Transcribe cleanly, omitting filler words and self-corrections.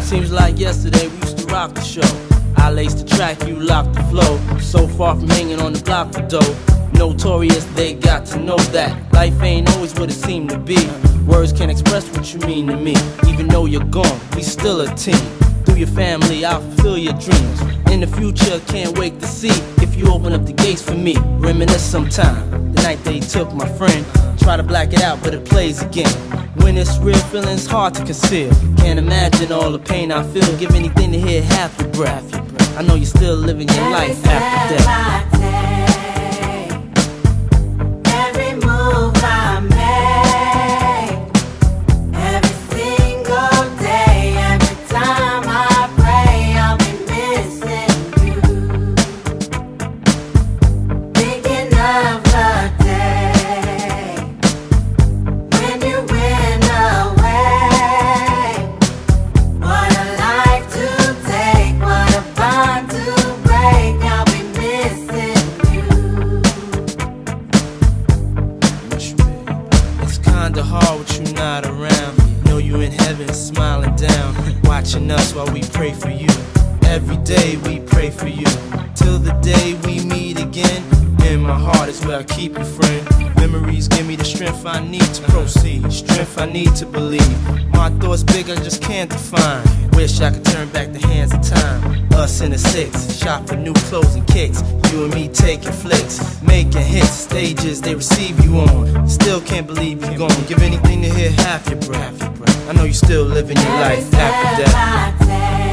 Seems like yesterday we used to rock the show. I laced the track, you locked the flow. So far from hanging on the block for dough. Notorious, they got to know that life ain't always what it seemed to be. Words can't express what you mean to me. Even though you're gone, we still a team. Through your family, I'll fulfill your dreams. In the future, can't wait to see if you open up the gates for me. Reminisce sometime, the night they took my friend. Try to black it out, but it plays again. When it's real, feeling's hard to conceal. Can't imagine all the pain I feel. Give anything to hear half your breath. I know you're still living your life after death. Hard with you not around. Know you in heaven smiling down, watching us while we pray for you. Every day we pray for you, till the day we meet again. In my heart is where I keep you, friend. Memories give me the strength I need to proceed, strength I need to believe. My thoughts big, I just can't define. Wish I could turn back the hands of time. Us in the six, shop for new clothes and kicks. You and me taking flicks, making hits, stages they receive you on. Still can't believe you're gone. Give anything to hear half your breath. I know you still living your life after death.